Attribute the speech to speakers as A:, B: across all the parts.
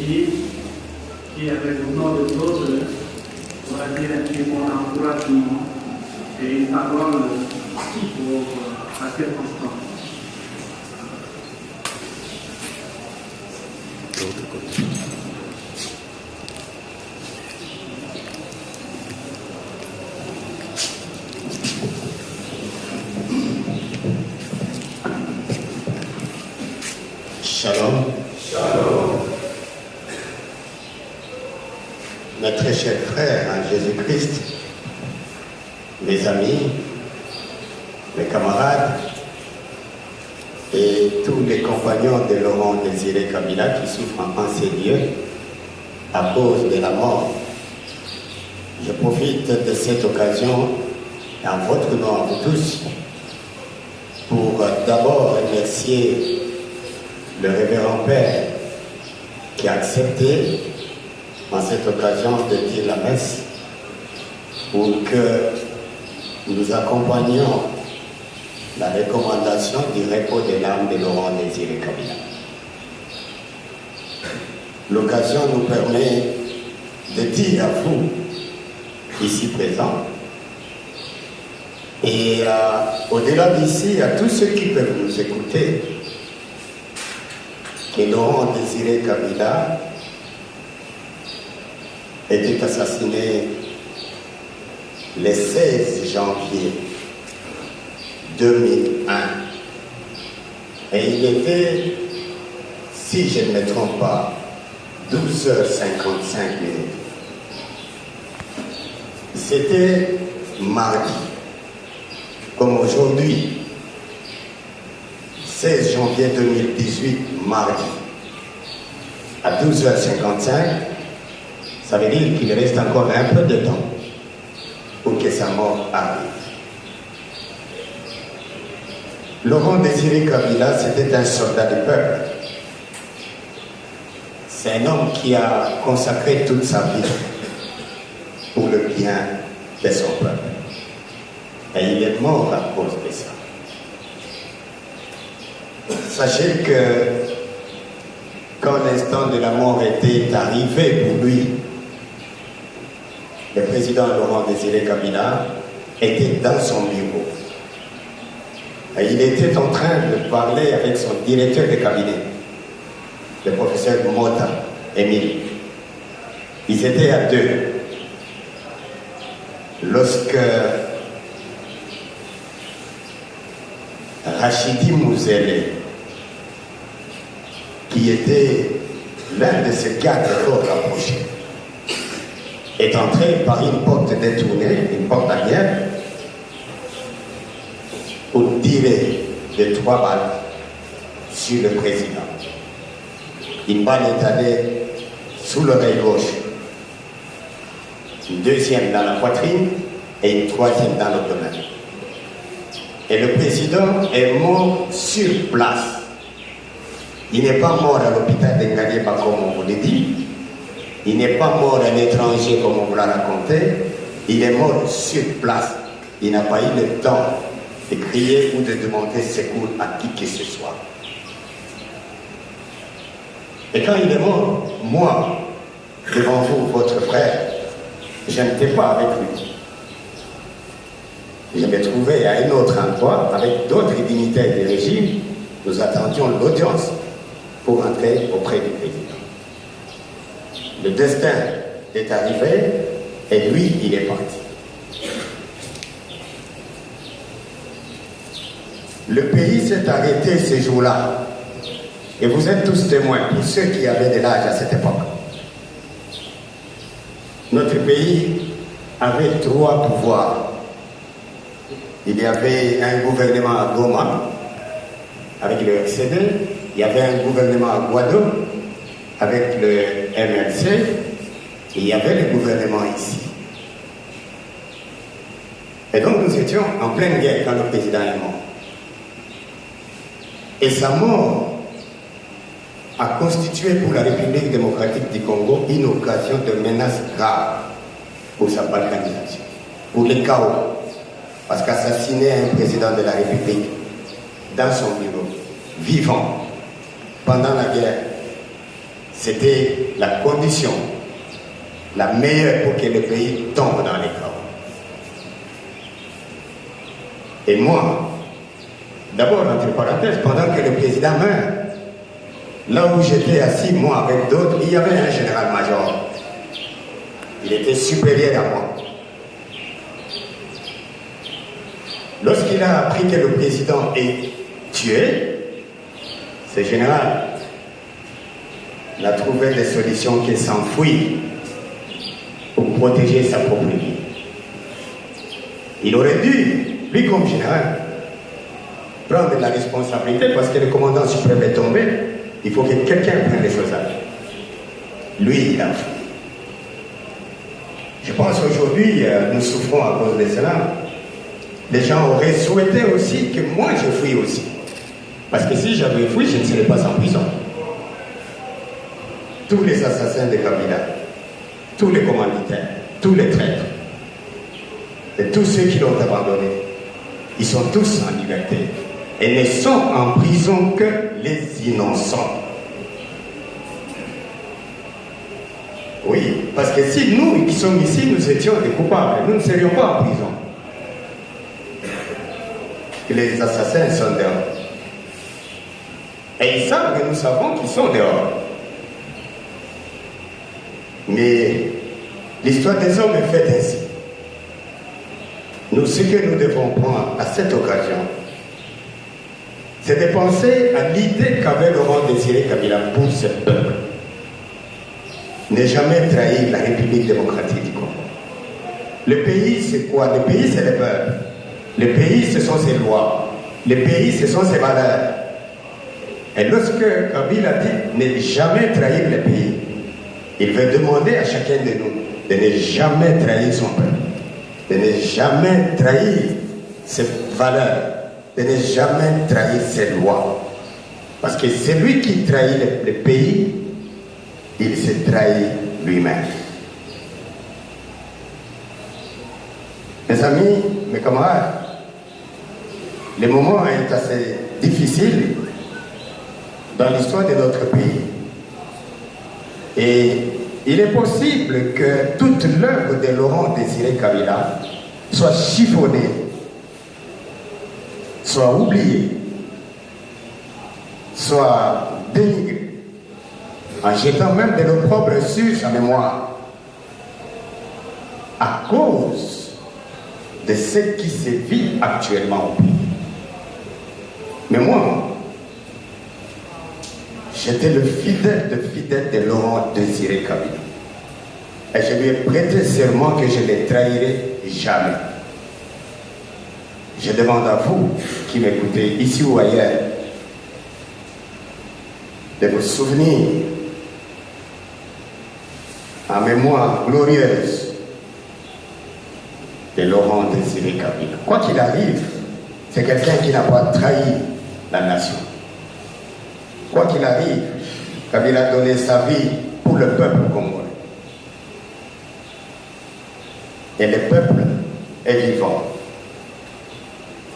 A: Messie, qui avec le nom de l'autre, va dire un petit mot d'encouragement et une parole pour la circonstance.
B: Shalom. Shalom. Mes très chers frères en Jésus-Christ, mes amis, mes camarades et tous les compagnons de Laurent Désiré Kabila qui souffrent en ces lieux à cause de la mort. Je profite de cette occasion, en votre nom à vous tous, pour d'abord remercier le révérend Père qui a accepté en cette occasion de dire la messe pour que nous accompagnions la recommandation du repos de l'âme de Laurent Désiré Kabila. L'occasion nous permet de dire à vous, ici présents, et au-delà d'ici, à tous ceux qui peuvent nous écouter, que Laurent Désiré Kabila était assassiné le 16 janvier 2001. Et il était, si je ne me trompe pas, 12h55. C'était mardi, comme aujourd'hui. 16 janvier 2018, mardi, à 12h55, ça veut dire qu'il reste encore un peu de temps pour que sa mort arrive. Laurent Désiré Kabila, c'était un soldat du peuple. C'est un homme qui a consacré toute sa vie pour le bien de son peuple. Et il est mort à cause de ça. Sachez que quand l'instant de la mort était arrivé pour lui, le président Laurent Désiré Kabila était dans son bureau. Et il était en train de parler avec son directeur de cabinet, le professeur Mota, Émile. Ils étaient à deux. Lorsque Rachidi Mouzele, qui était l'un de ces quatre corps rapprochés, est entré par une porte détournée, une porte arrière, pour tirer de 3 balles sur le président. Une balle est allée sous l'oreille gauche, une deuxième dans la poitrine et une troisième dans l'abdomen. Et le président est mort sur place. Il n'est pas mort à l'hôpital de Ngalieba comme on vous l'a dit. Il n'est pas mort à l'étranger comme on vous l'a raconté. Il est mort sur place. Il n'a pas eu le temps de crier ou de demander secours à qui que ce soit. Et quand il est mort, moi, devant vous, votre frère, je n'étais pas avec lui. Je me trouvais à un autre endroit avec d'autres dignitaires du régime. Nous attendions l'audience pour entrer auprès du président. Le destin est arrivé et lui, il est parti. Le pays s'est arrêté ces jours-là. Et vous êtes tous témoins, pour ceux qui avaient de l'âge à cette époque. Notre pays avait 3 pouvoirs. Il y avait un gouvernement à Goma, avec le RCD. Il y avait un gouvernement à Guadeloupe, avec le MLC. Et il y avait le gouvernement ici. Et donc nous étions en pleine guerre quand le président est mort. Et sa mort a constitué pour la République démocratique du Congo une occasion de menace grave pour sa balkanisation, pour le chaos. Parce qu'assassiner un président de la République dans son bureau, vivant, pendant la guerre, c'était la condition la meilleure pour que le pays tombe dans les chaos. Et moi, d'abord, entre parenthèses, pendant que le président meurt, là où j'étais assis, moi avec d'autres, il y avait un général-major. Il était supérieur à moi. Lorsqu'il a appris que le président est tué, ce général a trouvé des solutions qui s'enfuient pour protéger sa propre vie. Il aurait dû, lui comme général, prendre la responsabilité parce que le commandant suprême est tombé. Il faut que quelqu'un prenne les choses à lui. Lui, il a fait. Je pense qu'aujourd'hui, nous souffrons à cause de cela. Les gens auraient souhaité aussi que moi je fuis aussi. Parce que si j'avais fui, je ne serais pas en prison. Tous les assassins de Kabila, tous les commanditaires, tous les traîtres, et tous ceux qui l'ont abandonné, ils sont tous en liberté. Et ne sont en prison que les innocents. Oui, parce que si nous qui sommes ici, nous étions des coupables, nous ne serions pas en prison. Les assassins sont dehors. Et ils savent que nous savons qu'ils sont dehors. Mais l'histoire des hommes est faite ainsi. Nous, ce que nous devons prendre à cette occasion, c'est de penser à l'idée qu'avait Laurent Désiré Kabila pour ce peuple. Ne jamais trahir la République démocratique du Congo. Le pays, c'est quoi? Le pays, c'est le peuple. Le pays, ce sont ses lois. Le pays, ce sont ses valeurs. Et lorsque Kabila dit ne jamais trahir le pays, il veut demander à chacun de nous de ne jamais trahir son peuple, de ne jamais trahir ses valeurs, de ne jamais trahir ses lois. Parce que celui qui trahit le pays, il se trahit lui-même. Mes amis, mes camarades, le moment est assez difficile dans l'histoire de notre pays. Et il est possible que toute l'œuvre de Laurent Désiré Kabila soit chiffonnée, soit oubliée, soit dénigrée, en jetant même de l'opprobre sur sa mémoire, à cause de ce qui se vit actuellement au pays. Mais moi, j'étais le fidèle de Laurent Désiré Kabila. Et je lui ai prêté serment que je ne les trahirai jamais. Je demande à vous qui m'écoutez, ici ou ailleurs, de vous souvenir en mémoire glorieuse de Laurent Désiré Kabila. Quoi qu'il arrive, c'est quelqu'un qui n'a pas trahi la nation. Quoi qu'il arrive, Kabila a donné sa vie pour le peuple congolais. Et le peuple est vivant.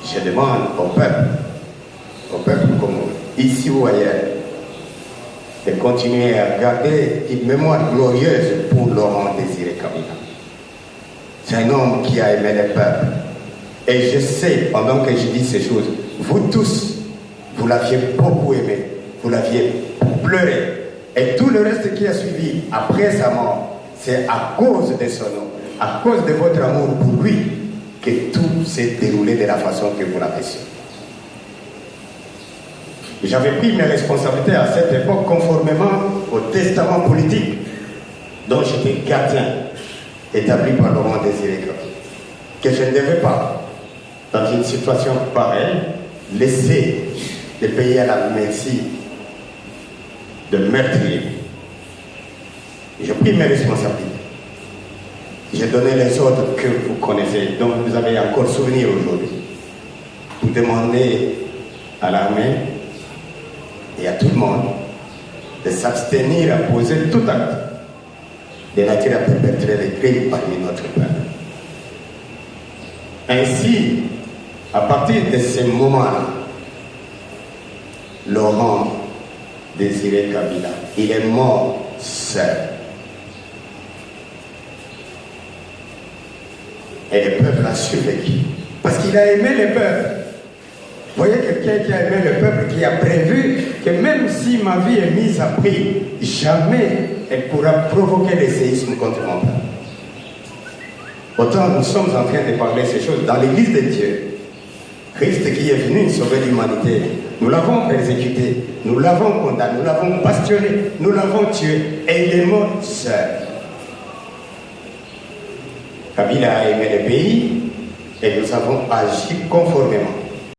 B: Je demande au peuple congolais, ici ou ailleurs, de continuer à garder une mémoire glorieuse pour Laurent Désiré Kabila. C'est un homme qui a aimé le peuple. Et je sais, pendant que je dis ces choses, vous tous, vous l'aviez beaucoup aimé. Vous l'aviez pleuré. Et tout le reste qui a suivi après sa mort, c'est à cause de son nom, à cause de votre amour pour lui, que tout s'est déroulé de la façon que vous l'avez su. J'avais pris mes responsabilités à cette époque conformément au testament politique dont j'étais gardien, établi par Laurent Désiré Kabila, que je ne devais pas, dans une situation pareille, laisser le pays à la merci de meurtrier. J'ai pris mes responsabilités. J'ai donné les ordres que vous connaissez, dont vous avez encore souvenir aujourd'hui. Vous demandez à l'armée et à tout le monde de s'abstenir à poser tout acte de nature à perpétrer les crimes parmi notre peuple. Ainsi, à partir de ce moment-là, Laurent Désiré Kabila il est mort seul. Et le peuple a survécu. Parce qu'il a aimé le peuple. Vous voyez quelqu'un qui a aimé le peuple, qui a prévu que même si ma vie est mise à prix, jamais elle pourra provoquer le séisme contre mon peuple. Autant nous sommes en train de parler de ces choses dans l'église de Dieu. Christ qui est venu sauver l'humanité, nous l'avons persécuté, nous l'avons condamné, nous l'avons bastionné, nous l'avons tué, et il est mort seul. Kabila a aimé le pays, et nous avons agi conformément.